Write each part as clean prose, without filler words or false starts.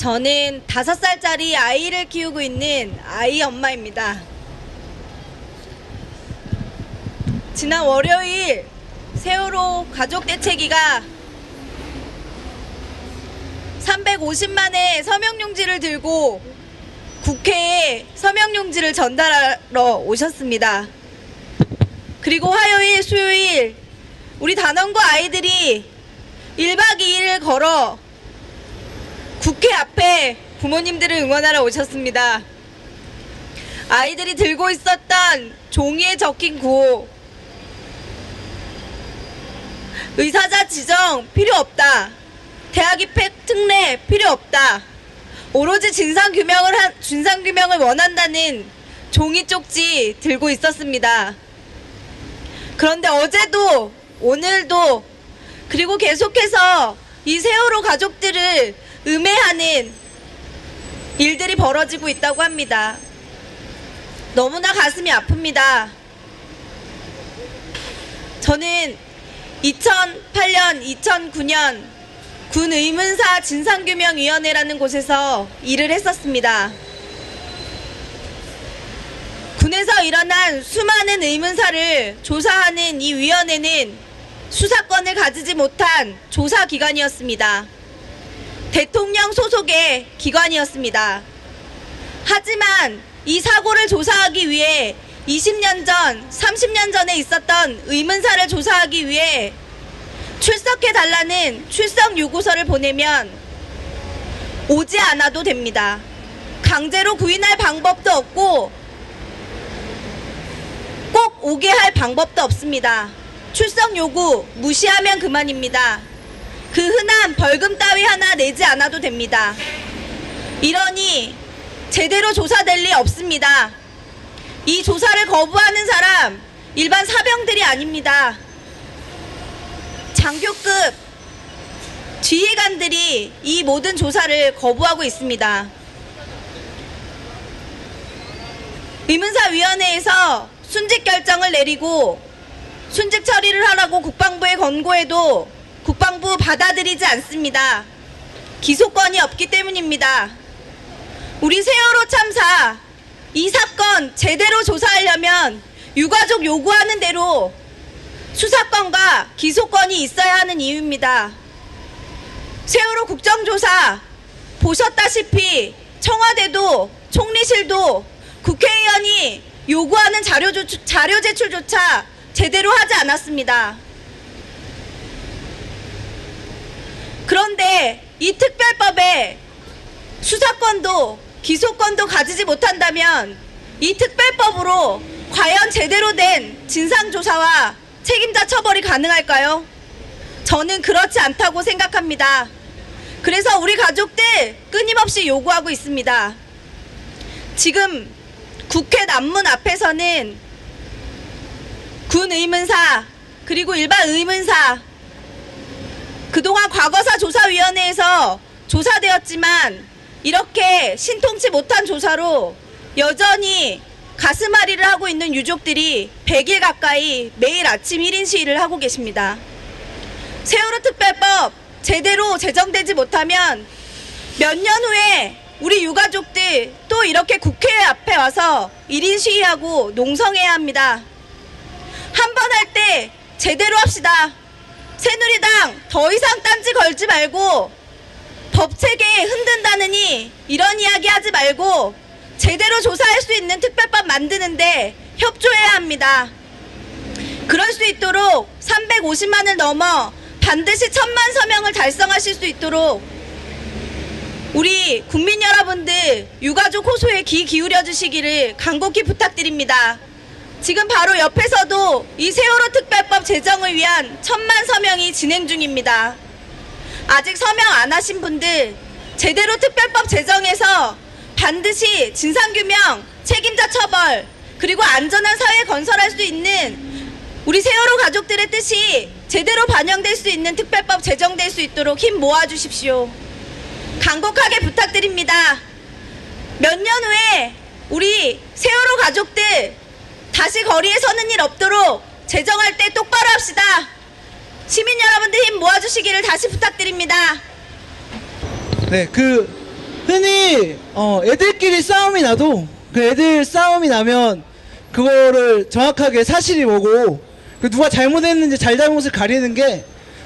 저는 5살짜리 아이를 키우고 있는 아이 엄마입니다. 지난 월요일 세월호 가족대책위가 350만의 서명용지를 들고 국회에 서명용지를 전달하러 오셨습니다. 그리고 화요일, 수요일 우리 단원과 아이들이 1박 2일을 걸어 국회 앞에 부모님들을 응원하러 오셨습니다. 아이들이 들고 있었던 종이에 적힌 구호, 의사자 지정 필요 없다, 대학 입학 특례 필요 없다, 오로지 진상규명을 원한다는 종이 쪽지 들고 있었습니다. 그런데 어제도 오늘도 그리고 계속해서 이 세월호 가족들을 음해하는 일들이 벌어지고 있다고 합니다. 너무나 가슴이 아픕니다. 저는 2008년, 2009년 군의문사 진상규명위원회라는 곳에서 일을 했었습니다. 군에서 일어난 수많은 의문사를 조사하는 이 위원회는 수사권을 가지지 못한 조사기관이었습니다. 대통령 소속의 기관이었습니다. 하지만 이 사고를 조사하기 위해 20년 전, 30년 전에 있었던 의문사를 조사하기 위해 출석해달라는 출석 요구서를 보내면 오지 않아도 됩니다. 강제로 구인할 방법도 없고 꼭 오게 할 방법도 없습니다. 출석 요구 무시하면 그만입니다. 그 흔한 벌금 따위 하나 내지 않아도 됩니다. 이러니 제대로 조사될 리 없습니다. 이 조사를 거부하는 사람 일반 사병들이 아닙니다. 장교급 지휘관들이 이 모든 조사를 거부하고 있습니다. 의문사위원회에서 순직 결정을 내리고 순직 처리를 하라고 국방부에 권고해도 국방부 받아들이지 않습니다. 기소권이 없기 때문입니다. 우리 세월호 참사 이 사건 제대로 조사하려면 유가족 요구하는 대로 수사권과 기소권이 있어야 하는 이유입니다. 세월호 국정조사 보셨다시피 청와대도 총리실도 국회의원이 요구하는 자료 제출조차 제대로 하지 않았습니다. 그런데 이 특별법에 수사권도 기소권도 가지지 못한다면 이 특별법으로 과연 제대로 된 진상조사와 책임자 처벌이 가능할까요? 저는 그렇지 않다고 생각합니다. 그래서 우리 가족들 끊임없이 요구하고 있습니다. 지금 국회 남문 앞에서는 군 의문사 그리고 일반 의문사 그동안 과거사 조사위원회에서 조사되었지만 이렇게 신통치 못한 조사로 여전히 가슴앓이를 하고 있는 유족들이 100일 가까이 매일 아침 1인 시위를 하고 계십니다. 세월호 특별법 제대로 제정되지 못하면 몇 년 후에 우리 유가족들 또 이렇게 국회 앞에 와서 1인 시위하고 농성해야 합니다. 한 번 할 때 제대로 합시다. 새누리당 더 이상 딴지 걸지 말고 법체계 흔든다느니 이런 이야기 하지 말고 제대로 조사할 수 있는 특별법 만드는데 협조해야 합니다. 그럴 수 있도록 350만을 넘어 반드시 1000만 서명을 달성하실 수 있도록 우리 국민 여러분들 유가족 호소에 귀 기울여 주시기를 간곡히 부탁드립니다. 지금 바로 옆에서도 이 세월호 특별법 제정을 위한 1000만 서명이 진행 중입니다. 아직 서명 안 하신 분들 제대로 특별법 제정해서 반드시 진상규명, 책임자 처벌, 그리고 안전한 사회 건설할 수 있는 우리 세월호 가족들의 뜻이 제대로 반영될 수 있는 특별법 제정될 수 있도록 힘 모아주십시오. 간곡하게 부탁드립니다. 몇 년 후에 우리 세월호 가족들 다시 거리에 서는 일 없도록 제정할 때 똑바로 합시다. 시민 여러분들 힘 모아주시기를 다시 부탁드립니다. 네, 흔히 애들끼리 싸움이 나도 그 애들 싸움이 나면 그거를 정확하게 사실이 뭐고 그 누가 잘못했는지 잘잘못을 가리는 게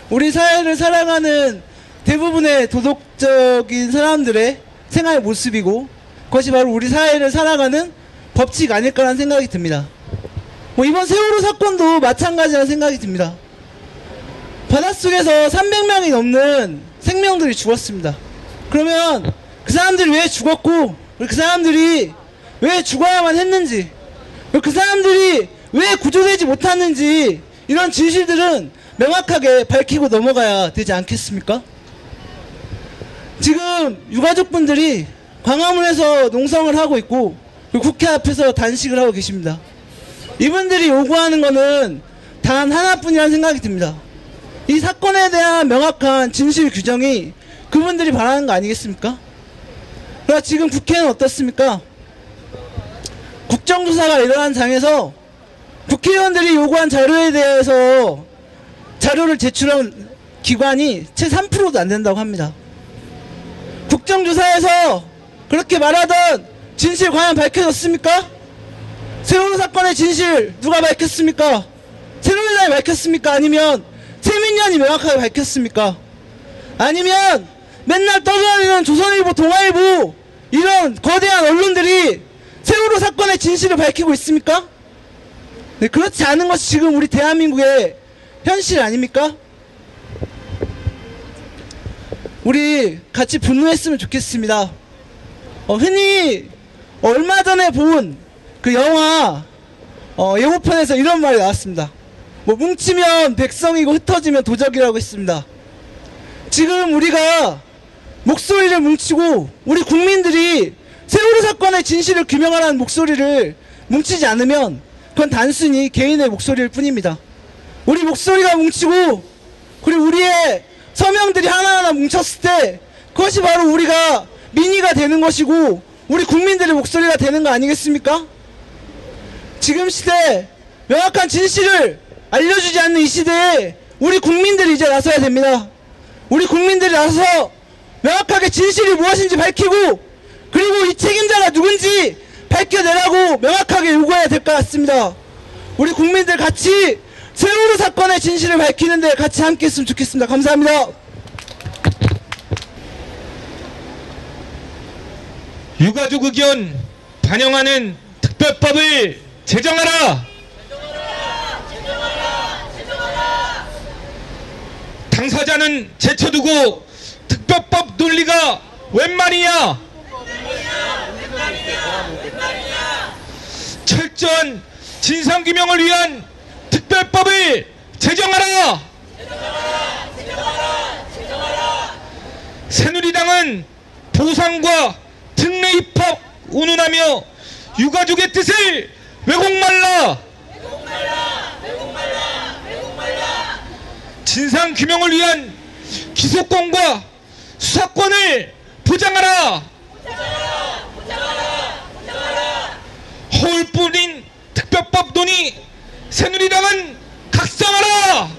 우리 사회를 살아가는 대부분의 도덕적인 사람들의 생활 모습이고 그것이 바로 우리 사회를 살아가는 법칙 아닐까라는 생각이 듭니다. 이번 세월호 사건도 마찬가지라는 생각이 듭니다. 바닷속에서 300명이 넘는 생명들이 죽었습니다. 그러면 그 사람들이 왜 죽었고 그 사람들이 왜 죽어야만 했는지 그 사람들이 왜 구조되지 못했는지 이런 진실들은 명확하게 밝히고 넘어가야 되지 않겠습니까? 지금 유가족분들이 광화문에서 농성을 하고 있고 국회 앞에서 단식을 하고 계십니다. 이분들이 요구하는 것은 단 하나뿐이라는 생각이 듭니다. 이 사건에 대한 명확한 진실 규정이 그분들이 바라는 거 아니겠습니까? 그러나 지금 국회는 어떻습니까? 국정조사가 일어난 장에서 국회의원들이 요구한 자료에 대해서 자료를 제출한 기관이 채 3%도 안 된다고 합니다. 국정조사에서 그렇게 말하던 진실 과연 밝혀졌습니까? 세월호 사건의 진실 누가 밝혔습니까? 새누리당이 밝혔습니까? 아니면 최민년이 명확하게 밝혔습니까? 아니면 맨날 떠돌아다니는 조선일보, 동아일보 이런 거대한 언론들이 세월호 사건의 진실을 밝히고 있습니까? 네, 그렇지 않은 것이 지금 우리 대한민국의 현실 아닙니까? 우리 같이 분노했으면 좋겠습니다. 흔히 얼마 전에 본 그 영화 예고편에서 이런 말이 나왔습니다. 뭉치면 백성이고 흩어지면 도적이라고 했습니다. 지금 우리가 목소리를 뭉치고 우리 국민들이 세월호 사건의 진실을 규명하라는 목소리를 뭉치지 않으면 그건 단순히 개인의 목소리일 뿐입니다. 우리 목소리가 뭉치고 그리고 우리의 서명들이 하나하나 뭉쳤을 때 그것이 바로 우리가 민의가 되는 것이고 우리 국민들의 목소리가 되는 거 아니겠습니까? 지금 시대에 명확한 진실을 알려주지 않는 이 시대에 우리 국민들이 이제 나서야 됩니다. 우리 국민들이 나서서 명확하게 진실이 무엇인지 밝히고 그리고 이 책임자가 누군지 밝혀내라고 명확하게 요구해야 될 것 같습니다. 우리 국민들 같이 세월호 사건의 진실을 밝히는데 같이 함께 했으면 좋겠습니다. 감사합니다. 유가족 의견 반영하는 특별법을 제정하라! 당사자는 제쳐두고 특별법 논리가 웬 말이냐? 철저한 진상규명을 위한 특별법을 제정하라! 새누리당은 보상과 특례 입법 운운하며 유가족의 뜻을 왜곡말라! 진상규명을 위한 기소권과 수사권을 보장하라! 허울뿐인 특별법 논의 새누리당은 각성하라!